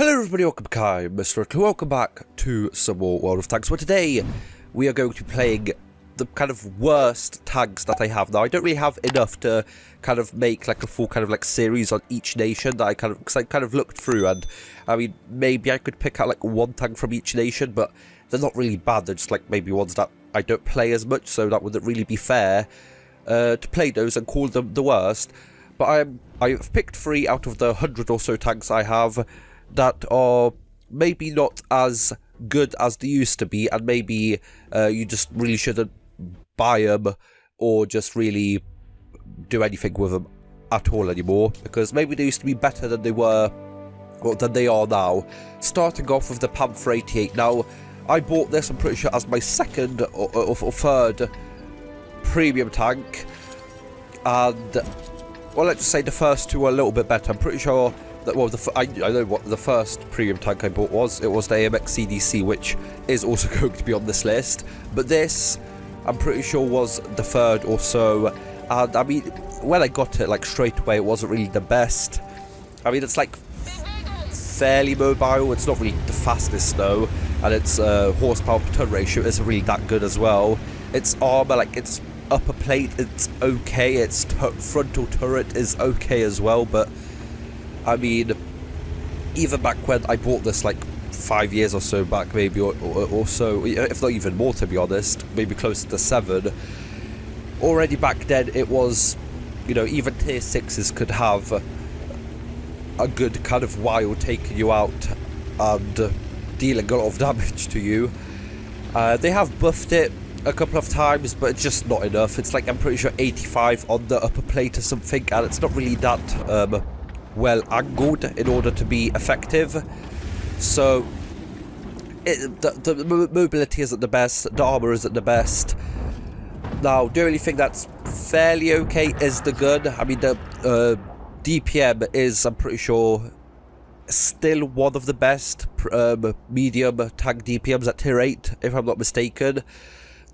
Hello everybody, welcome back. I'm MrRedClaw. Welcome back to some more World of Tanks, where today we are going to be playing the kind of worst tanks that I have. Now, I don't really have enough to kind of make like a full kind of like series on each nation that because I kind of looked through, and I mean, maybe I could pick out like one tank from each nation, but they're not really bad. They're just like maybe ones that I don't play as much, so that wouldn't really be fair to play those and call them the worst. But I've picked 3 out of the 100 or so tanks I have that are maybe not as good as they used to be, and maybe you just really shouldn't buy them or just really do anything with them at all anymore, because maybe they used to be better than they were, or than they are now. Starting off with the Panther 88. Now, I bought this, I'm pretty sure, as my second or third premium tank, and well, let's just say the first two are a little bit better. I'm pretty sure that, well, I know what the first premium tank I bought was. It was the AMX CDC, which is also going to be on this list. But this, I'm pretty sure, was the third or so. And I mean, when I got it, like straight away, it wasn't really the best. I mean, it's like fairly mobile. It's not really the fastest though, and its horsepower per ton ratio isn't really that good as well. Its armor, like its upper plate, it's okay. Its frontal turret is okay as well, but I mean, even back when I bought this, like 5 years or so back, maybe, or so, if not even more, to be honest, maybe closer to 7, already back then it was, you know, even tier 6s could have a good kind of while taking you out and dealing a lot of damage to you. They have buffed it a couple of times, but it's just not enough. It's like, I'm pretty sure 85 on the upper plate or something, and it's not really that well angled in order to be effective. So the mobility isn't the best, the armor isn't the best. Now, the only thing that's fairly okay is the gun. I mean, the DPM is, I'm pretty sure, still one of the best medium tank DPMs at tier 8, if I'm not mistaken.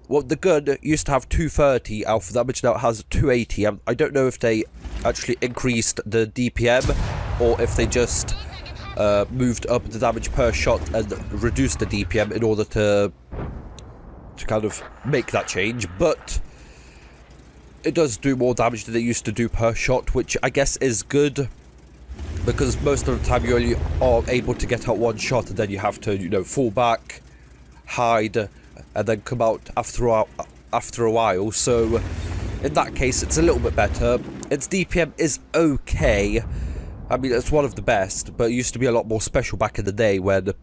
Well, the gun used to have 230 alpha damage, now it has 280. I don't know if they actually increased the DPM, or if they just moved up the damage per shot and reduced the DPM in order to kind of make that change. But it does do more damage than it used to do per shot, which I guess is good, because most of the time you only are able to get out one shot, and then you have to, you know, fall back, hide, and then come out after a while. So in that case, it's a little bit better. Its DPM is okay. I mean, it's one of the best, but it used to be a lot more special back in the day, when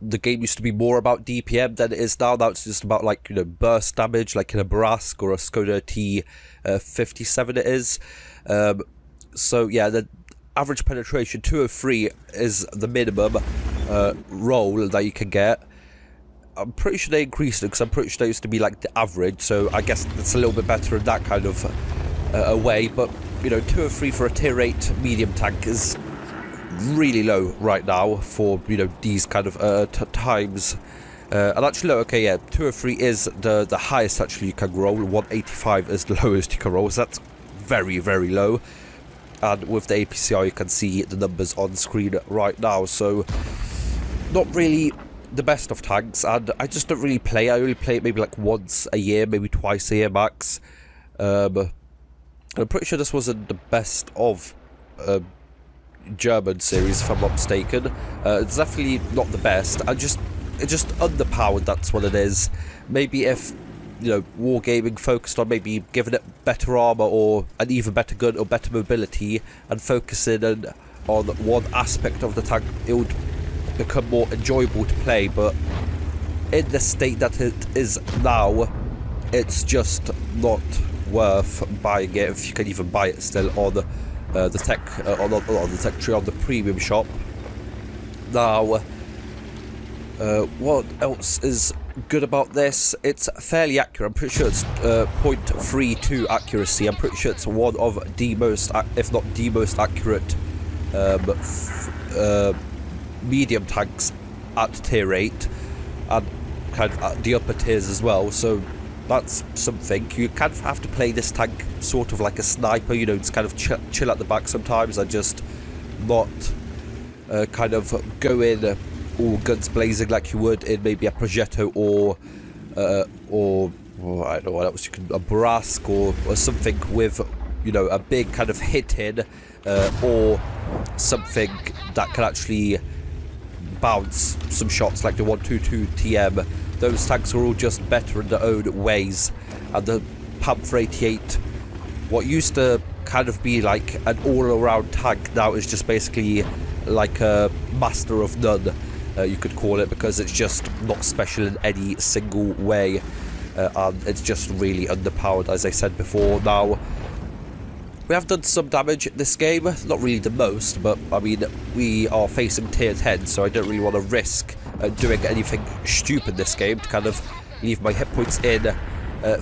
the game used to be more about DPM than it is now. Now it's just about, like, you know, burst damage, like in a Barask or a Skoda T57 it is. So yeah, the average penetration 203 is the minimum roll that you can get. I'm pretty sure they increased it, because I'm pretty sure they used to be like the average, so I guess it's a little bit better in that kind of a way. But, you know, 203 for a tier 8 medium tank is really low right now for, you know, these kind of times. And actually, okay, yeah, 203 is the highest actually you can roll. 185 is the lowest you can roll, so that's very, very low. And with the APCR, you can see the numbers on screen right now, so not really the best of tanks. And I just don't really play. I only play it maybe like once a year, maybe twice a year max. I'm pretty sure this wasn't the best of German series, if I'm not mistaken. It's definitely not the best. It's just underpowered, that's what it is. Maybe if, you know, Wargaming focused on maybe giving it better armor or an even better gun or better mobility, and focusing on one aspect of the tank, it would become more enjoyable to play. But in the state that it is now, it's just not worth buying it, if you can even buy it still on the tech on the tech tree, on the premium shop. Now, what else is good about this? It's fairly accurate. I'm pretty sure it's 0.32 accuracy. I'm pretty sure it's one of the most, if not the most accurate medium tanks at tier 8, and kind of at the upper tiers as well. So that's something. You kind of have to play this tank sort of like a sniper, you know, just kind of chill at the back sometimes, and just not kind of go in all guns blazing like you would in maybe a Progetto or I don't know what else you can, a Brask or something with, you know, a big kind of hit in, or something that can actually bounce some shots like the 122 TM. Those tanks are all just better in their own ways, and the Panther 88, what used to kind of be like an all-around tank, now is just basically like a master of none, you could call it, because it's just not special in any single way, and it's just really underpowered, as I said before. Now, we have done some damage this game, not really the most, but I mean, we are facing tier 10, so I don't really want to risk doing anything stupid this game to kind of leave my hit points in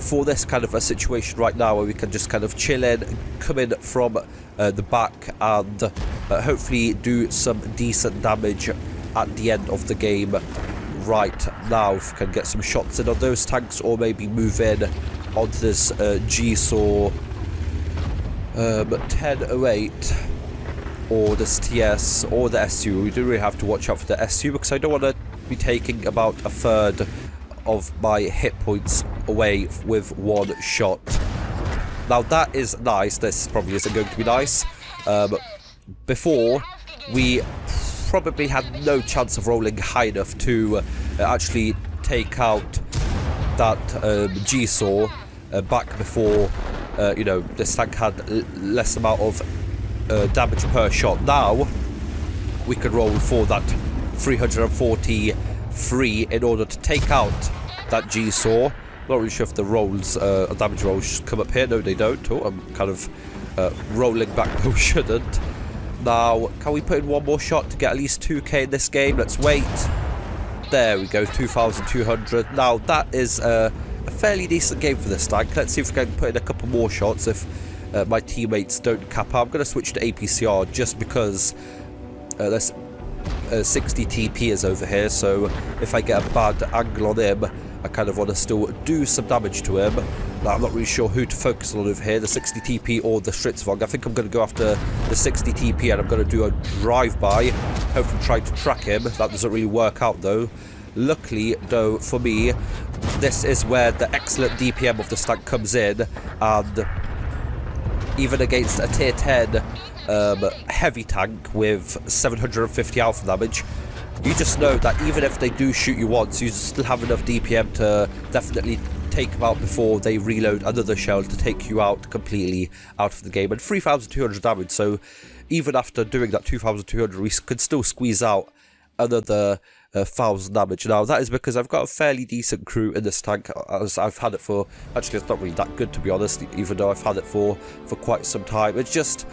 for this kind of a situation right now, where we can just kind of chill in, come in from the back, and hopefully do some decent damage at the end of the game. Right now, if we can get some shots in on those tanks, or maybe move in onto this G-Saw 1008 or this TS or the SU. We do really have to watch out for the SU, because I don't want to be taking about a third of my hit points away with one shot. Now that is nice. This probably isn't going to be nice. Before, we probably had no chance of rolling high enough to actually take out that G-Saw back before, you know, this tank had less amount of damage per shot. Now we could roll for that 343 in order to take out that G-Saw. Not really sure if the rolls, damage rolls should come up here. No, they don't. Oh, I'm kind of rolling back, but we shouldn't. Now, can we put in one more shot to get at least 2k in this game? Let's wait. There we go, 2,200. Now, that is a fairly decent game for this tank. Let's see if we can put in a couple more shots if my teammates don't cap out. I'm going to switch to APCR just because there's 60 TP is over here, so if I get a bad angle on him, I kind of want to still do some damage to him. Now, I'm not really sure who to focus on over here, the 60 TP or the Stritzvog. I think I'm going to go after the 60 TP, and I'm going to do a drive-by, hopefully try to track him. That doesn't really work out though. Luckily though for me, this is where the excellent DPM of the tank comes in, and even against a tier 10 heavy tank with 750 alpha damage, you just know that even if they do shoot you once, you still have enough DPM to definitely take them out before they reload another shell to take you out completely out of the game. And 3,200 damage, so even after doing that 2,200, we could still squeeze out another 1,000 damage. Now, that is because I've got a fairly decent crew in this tank, as I've had it for, actually it's not really that good to be honest, even though I've had it for quite some time. It's just,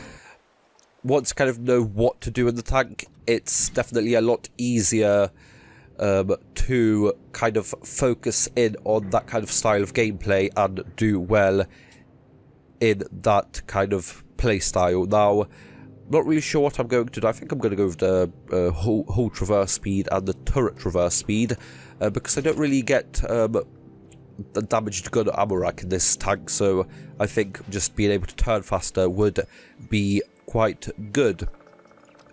once you kind of know what to do in the tank, it's definitely a lot easier to kind of focus in on that kind of style of gameplay and do well in that kind of play style. Now, not really sure what I'm going to do. I think I'm going to go with the hull traverse speed and the turret traverse speed, because I don't really get the damaged gun ammo rack in this tank, so I think just being able to turn faster would be quite good.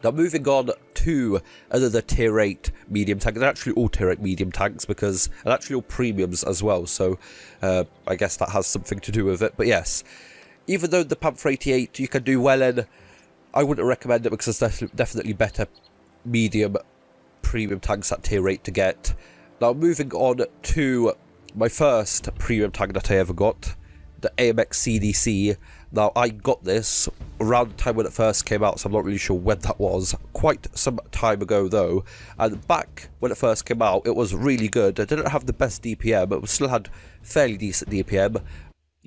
Now, moving on to another tier 8 medium tank. They're actually all tier 8 medium tanks, because they're actually all premiums as well, so I guess that has something to do with it. But yes, even though the Panther 88 you can do well in, I wouldn't recommend it, because there's definitely better medium premium tanks at tier 8 to get. Now, moving on to my first premium tank that I ever got, the AMX CDC. Now, I got this around the time when it first came out, so I'm not really sure when that was. Quite some time ago, though. And back when it first came out, it was really good. It didn't have the best DPM, but it still had fairly decent DPM.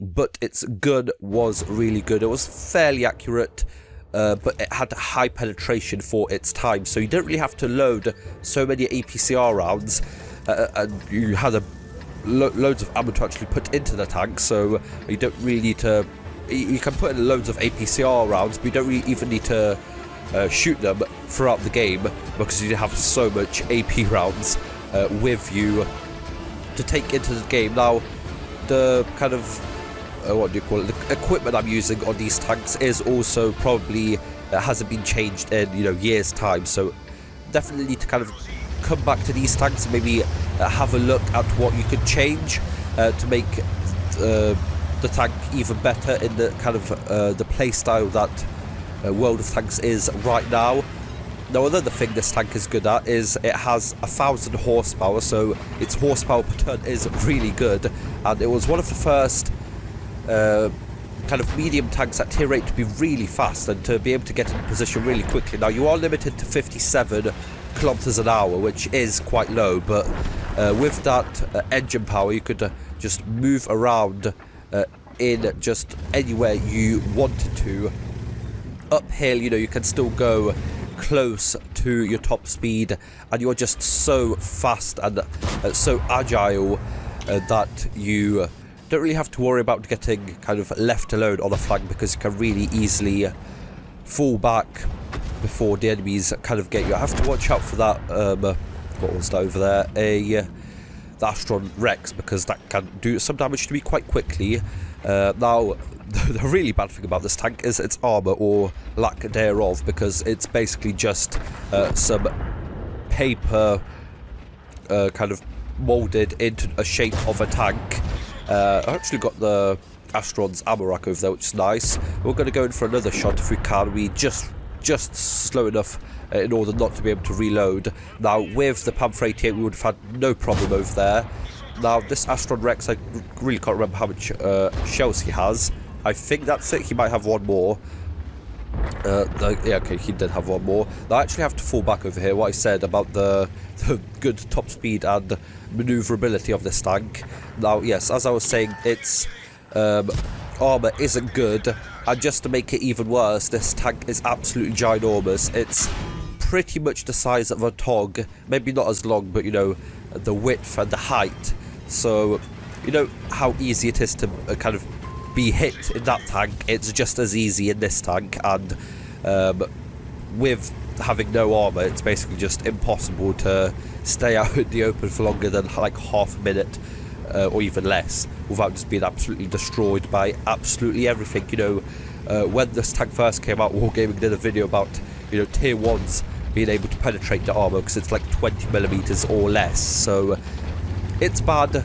But its gun was really good. It was fairly accurate, but it had high penetration for its time. So you didn't really have to load so many APCR rounds. And you had loads of ammo to actually put into the tank, so you don't really need to. You can put in loads of APCR rounds, but you don't really even need to shoot them throughout the game, because you have so much AP rounds with you to take into the game. Now, the kind of what do you call it? The equipment I'm using on these tanks is also probably hasn't been changed in years' time, so definitely need to kind of come back to these tanks and maybe have a look at what you could change to make the tank even better in the kind of the play style that World of Tanks is right now. Now, another thing this tank is good at is it has 1,000 horsepower, so its horsepower per ton is really good, and it was one of the first kind of medium tanks at tier 8 to be really fast and to be able to get in position really quickly. Now, you are limited to 57 kilometers an hour, which is quite low, but with that engine power, you could just move around in just anywhere you wanted to. Uphill, you know, you can still go close to your top speed, and you're just so fast and so agile that you don't really have to worry about getting kind of left alone on the flank, because you can really easily fall back before the enemies kind of get you. I have to watch out for that what was that over there, the Astron Rex, because that can do some damage to me quite quickly. Now, the really bad thing about this tank is its armor, or lack thereof, because it's basically just some paper kind of molded into a shape of a tank. I actually got the Astron's ammo rack over there, which is nice. We're going to go in for another shot if we can. We just slow enough in order not to be able to reload. Now, with the Panther 88, we would have had no problem over there. Now, this Astron Rex, I really can't remember how much shells he has. I think that's it. He might have one more. Yeah, okay, he did have one more. Now, I actually have to fall back over here. What I said about the good top speed and maneuverability of this tank. Now, yes, as I was saying, its armor isn't good, and just to make it even worse, this tank is absolutely ginormous. It's pretty much the size of a TOG, maybe not as long, but you know, the width and the height. So, you know how easy it is to kind of be hit in that tank. It's just as easy in this tank, and with having no armor, it's basically just impossible to stay out in the open for longer than like half a minute or even less without just being absolutely destroyed by absolutely everything. You know, when this tank first came out, Wargaming did a video about, you know, tier 1s being able to penetrate the armor because it's like 20mm or less. So it's bad,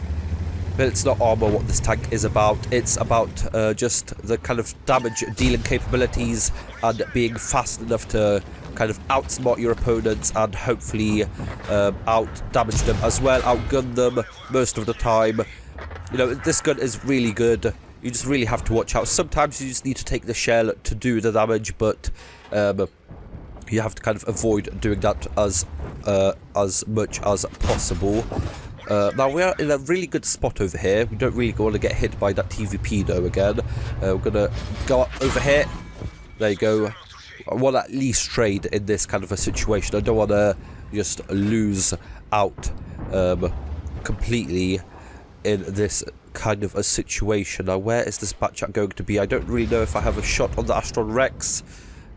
but it's not armor what this tank is about. It's about just the kind of damage dealing capabilities and being fast enough to kind of outsmart your opponents and hopefully out damage them as well, outgun them most of the time. You know, this gun is really good. You just really have to watch out. Sometimes you just need to take the shell to do the damage, but you have to kind of avoid doing that as much as possible. Now, we are in a really good spot over here. We don't really want to get hit by that TVP though again. We're going to go up over here. There you go. I want to at least trade in this kind of a situation. I don't want to just lose out completely in this kind of a situation. Now, where is this batchat going to be? I don't really know if I have a shot on the Astron Rex.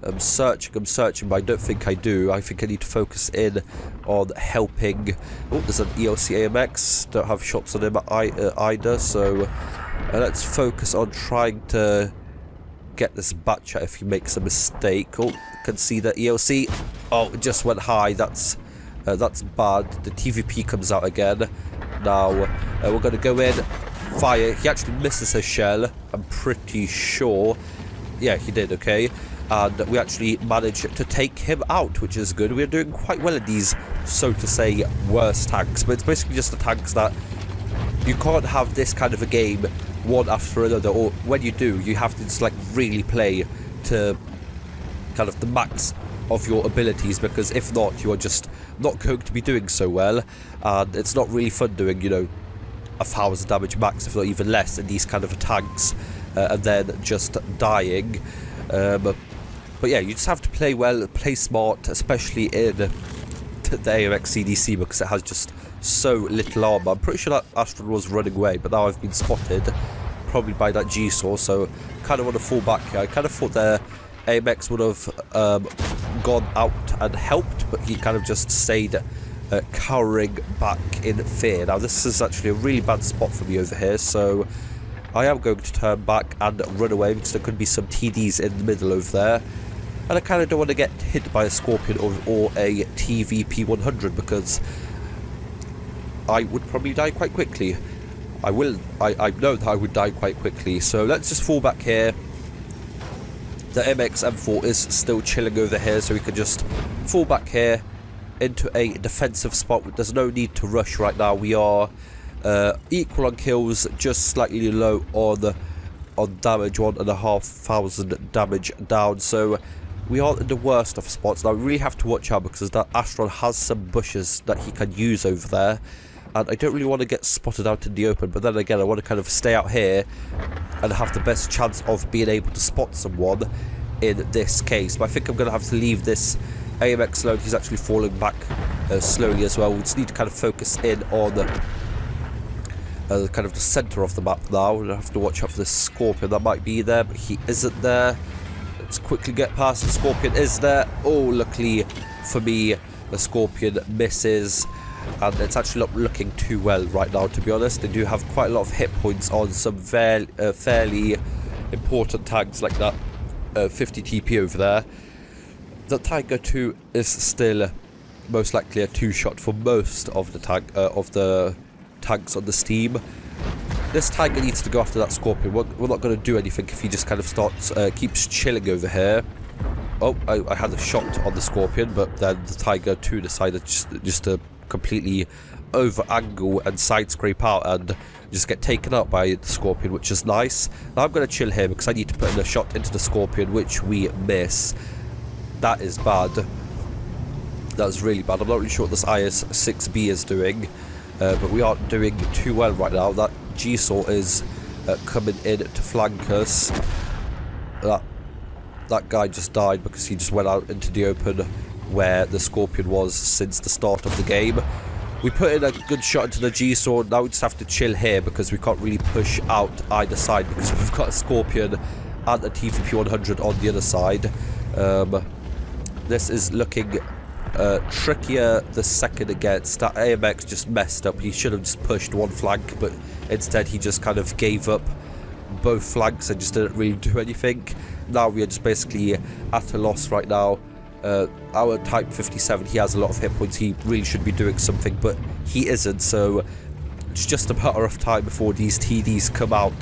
I'm searching, but I don't think I do. I think I need to focus in on helping. Oh, there's an ELC AMX. Don't have shots on him either, so let's focus on trying to get this batchat if he makes a mistake. Oh, can see the ELC. Oh, it just went high. That's bad. The TVP comes out again. Now, we're going to go in, fire. He actually misses his shell, I'm pretty sure. Yeah, he did, okay. And we actually managed to take him out, which is good. We're doing quite well in these, so to say, worse tanks. But it's basically just the tanks that you can't have this kind of a game one after another, or when you do, you have to just like really play to kind of the max of your abilities, because if not, you are just not going to be doing so well, and it's not really fun doing, you know, 1,000 damage max, if not even less, in these kind of tanks, and then just dying. But yeah, you just have to play well, play smart, especially in the AMX CDC, because it has just so little armor. I'm pretty sure that Astron was running away, but now I've been spotted, probably by that G-Saw, so kind of want to fall back here. I kind of thought the AMX would have gone out and helped, but he kind of just stayed cowering back in fear. Now, this is actually a really bad spot for me over here, so I am going to turn back and run away, because there could be some TDs in the middle over there. And I kind of don't want to get hit by a Scorpion or a TVP 100 because I would probably die quite quickly. I know that I would die quite quickly, so let's just fall back here. The MX M4 is still chilling over here, so we can just fall back here into a defensive spot. There's no need to rush right now. We are equal on kills, just slightly low on damage, 1,500 damage down, so we aren't in the worst of spots. Now we really have to watch out because that Astron has some bushes that he can use over there, and I don't really want to get spotted out in the open, but then again I want to kind of stay out here and have the best chance of being able to spot someone in this case. But I think I'm going to have to leave this AMX alone. He's actually falling back slowly as well. We just need to kind of focus in on kind of the centre of the map now. We'll have to watch out for this Scorpion that might be there, but he isn't there. Let's quickly get past. The Scorpion is there. Oh, luckily for me, the Scorpion misses. And it's actually not looking too well right now, to be honest. They do have quite a lot of hit points on some fairly important tags like that 50 TP over there. The Tiger 2 is still most likely a 2-shot for most of the tags on the Steam. This Tiger needs to go after that Scorpion. We're not going to do anything if he just kind of keeps chilling over here. Oh, I had a shot on the Scorpion, but then the Tiger 2 decided just to completely over angle and side scrape out and just get taken out by the Scorpion, which is nice. Now I'm going to chill here because I need to put in a shot into the Scorpion, which we miss. That is bad. That's really bad. I'm not really sure what this IS-6B is doing, but we aren't doing too well right now. That G-Saw is coming in to flank us. That guy just died because he just went out into the open where the Scorpion was since the start of the game. We put in a good shot into the G-Saw. Now we just have to chill here because we can't really push out either side because we've got a Scorpion and a TVP 100 on the other side. This is looking trickier the second against. That AMX just messed up. He should have just pushed one flank, but instead he just kind of gave up both flanks and just didn't really do anything. Now we are just basically at a loss right now. Our Type 57, he has a lot of hit points. He really should be doing something, but he isn't, so it's just a matter of time before these TDs come out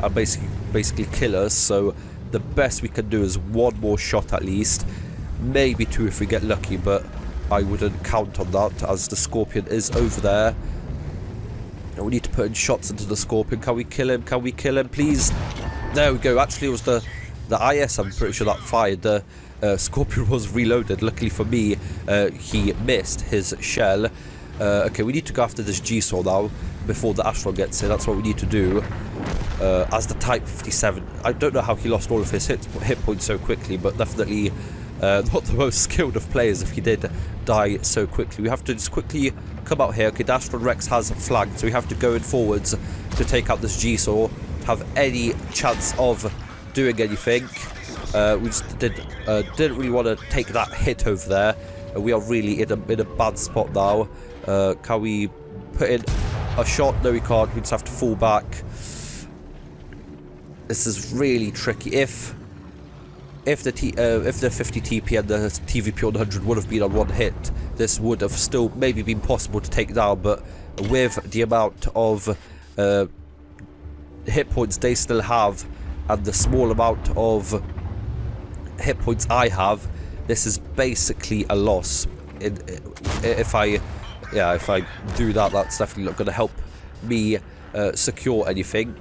and basically kill us. So the best we can do is one more shot at least, maybe two if we get lucky, but I wouldn't count on that as the Scorpion is over there. And we need to put in shots into the Scorpion. Can we kill him? Can we kill him, please? There we go. Actually, it was the IS, I'm pretty sure, that fired. The Scorpion was reloaded. Luckily for me, he missed his shell. Okay, we need to go after this G-Saw now before the Astron gets in. That's what we need to do. As the Type 57, I don't know how he lost all of his hit points so quickly, but definitely not the most skilled of players if he did die so quickly. We have to just quickly come out here. Okay, the Astron Rex has flagged, so we have to go in forwards to take out this G-Saw to have any chance of doing anything. We just didn't really want to take that hit over there. We are really in a bad spot now. Can we put in a shot? No, we can't. We just have to fall back. This is really tricky. If the 50 TP and the TVP 100 would have been on one hit, this would have still maybe been possible to take down. But with the amount of hit points they still have and the small amount of hit points I have, this is basically a loss. If I do that, that's definitely not going to help me secure anything.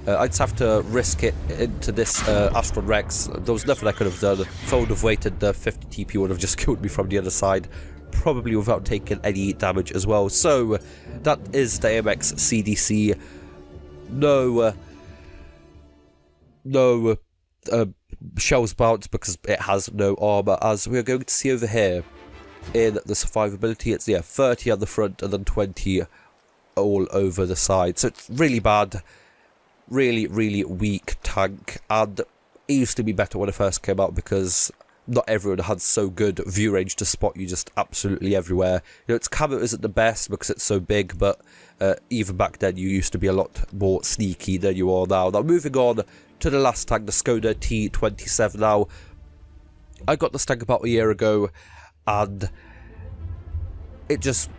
I just have to risk it into this Astron Rex. There was nothing I could have done. If I would have waited, the 50 TP would have just killed me from the other side, probably without taking any damage as well. So that is the AMX CDC. No shells bounce because it has no armor, as we are going to see over here in the survivability. It's 30 on the front and then 20 all over the side. So it's really bad, really weak tank, and it used to be better when it first came out because not everyone had so good view range to spot you just absolutely everywhere. You know, its camo isn't the best because it's so big, but even back then you used to be a lot more sneaky than you are now. Now moving on to the last tank, the Skoda T27. Now I got the stag about a year ago, and it just,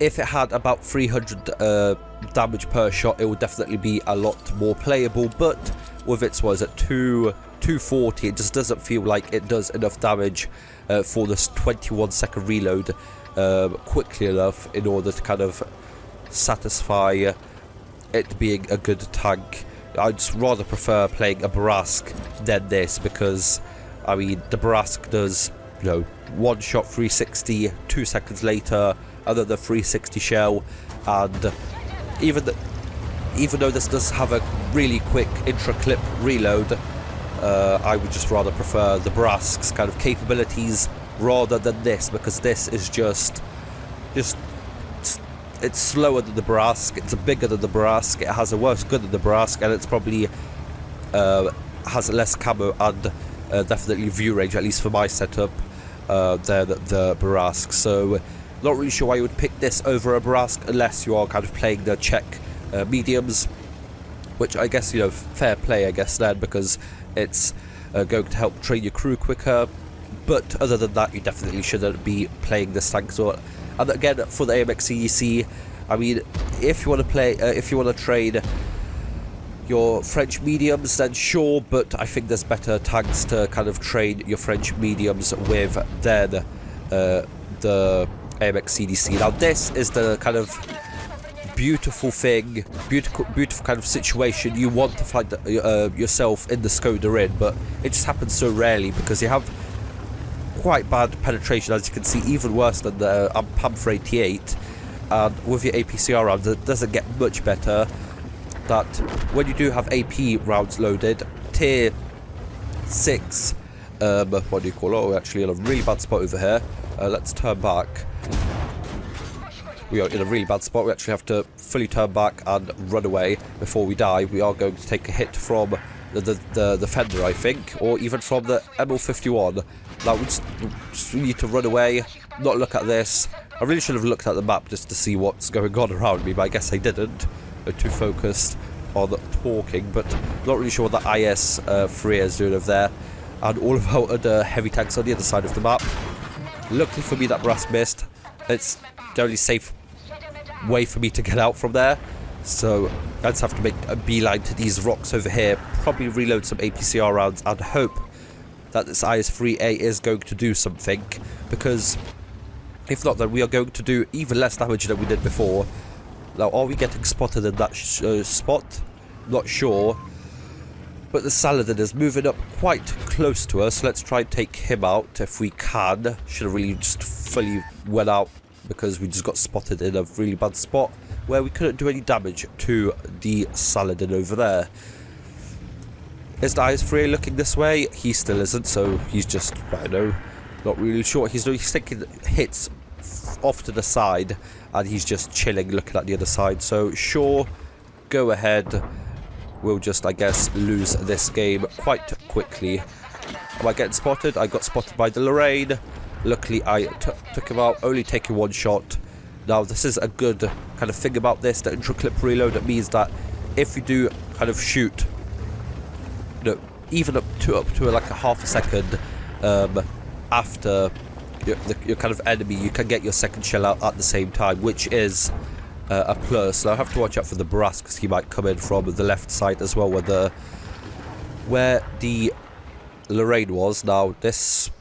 if it had about 300 damage per shot, it would definitely be a lot more playable, but with its, what is it, 240, it just doesn't feel like it does enough damage for this 21-second reload quickly enough in order to kind of satisfy it being a good tank. I'd just rather prefer playing a Barask than this, because I mean the Barask does, you know, one shot 360, 2 seconds later another 360 shell, and even though this does have a really quick intra-clip reload, I would just rather prefer the Barask's kind of capabilities rather than this, because this is just it's slower than the Barask, it's bigger than the Barask, it has a worse gun than the Barask, and it's probably has less camo and definitely view range, at least for my setup, than the Barask. So not really sure why you would pick this over a Barask unless you are kind of playing the Czech mediums, which I guess, you know, fair play I guess then, because it's going to help train your crew quicker. But other than that, you definitely shouldn't be playing this tank. So, and again, for the AMX CDC, I mean, if you want to play, if you want to train your French mediums, then sure, but I think there's better tanks to kind of train your French mediums with than the AMX CDC. Now, this is the kind of beautiful thing, beautiful kind of situation you want to find yourself in the Skoda in, but it just happens so rarely because you have quite bad penetration, as you can see, even worse than the Panther 88, and with your APCR rounds it doesn't get much better. That when you do have AP rounds loaded, tier 6, what do you call it? Oh, we're actually in a really bad spot over here. Let's turn back. We are in a really bad spot. We actually have to fully turn back and run away before we die. We are going to take a hit from the Fender, I think, or even from the ML51. Now we just need to run away, not look at this. I really should have looked at the map just to see what's going on around me, but I guess I didn't. I'm too focused on talking, but not really sure what the IS-3 is doing over there. And all of our other heavy tanks on the other side of the map. Luckily for me that Brass missed. It's the only safe way for me to get out from there. So I just have to make a beeline to these rocks over here, probably reload some APCR rounds and hope that this IS-3A is going to do something, because if not, then we are going to do even less damage than we did before. Now, are we getting spotted in that spot? Not sure. But the Saladin is moving up quite close to us. Let's try and take him out if we can. Should have really just fully went out because we just got spotted in a really bad spot where we couldn't do any damage to the Saladin over there. Is the IS-3 looking this way? He still isn't, so he's just, I don't know, not really sure what he's doing. He's taking hits off to the side and he's just chilling looking at the other side. So sure, go ahead. We'll just, I guess, lose this game quite quickly. Am I getting spotted? I got spotted by the Lorraine. Luckily I took him out, only taking one shot. Now this is a good kind of thing about this, the intra-clip reload. It means that if you do kind of shoot, you know, even up to like a half a second after your kind of enemy, you can get your second shell out at the same time, which is a plus. Now I have to watch out for the Barask because he might come in from the left side as well, where the Lorraine was. Now this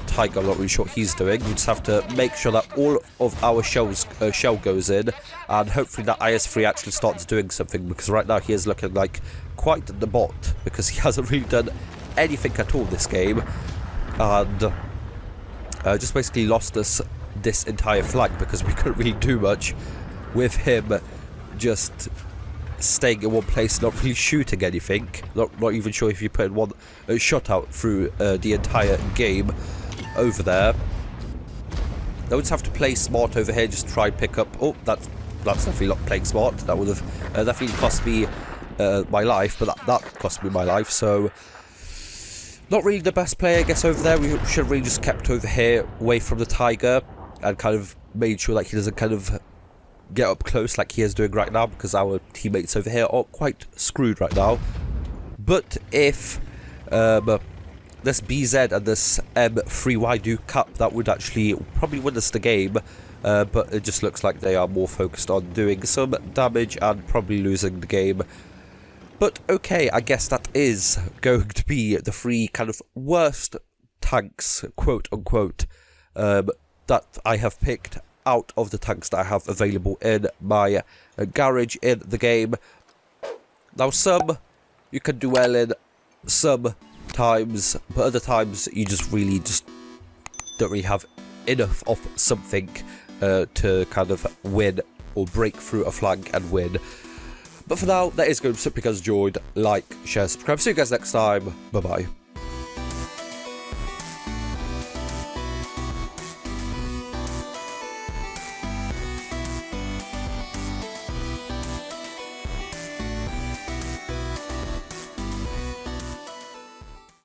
Tiger, I'm not really sure what he's doing. We just have to make sure that all of our shell goes in, and hopefully that IS-3 actually starts doing something, because right now he is looking like quite the bot, because he hasn't really done anything at all this game, and just basically lost us this entire flank because we couldn't really do much with him just staying in one place, not really shooting anything. Not even sure if you put one shot out through the entire game over there. I would just have to play smart over here, just try and pick up. Oh, that's definitely not playing smart. That would have definitely cost me my life, but that cost me my life. So not really the best play, I guess, over there. We should have really just kept over here away from the Tiger and kind of made sure that he doesn't kind of get up close like he is doing right now, because our teammates over here are quite screwed right now. But if this BZ and this M3Y do cap, that would actually probably win us the game. But it just looks like they are more focused on doing some damage and probably losing the game. But okay, I guess that is going to be the 3 kind of worst tanks, quote unquote, that I have picked out of the tanks that I have available in my garage in the game. Now, some you can do well in, sometimes, but other times you just don't really have enough of something to kind of win or break through a flank and win. But for now, that is good. So, because you enjoyed, like, share, subscribe. See you guys next time. Bye bye.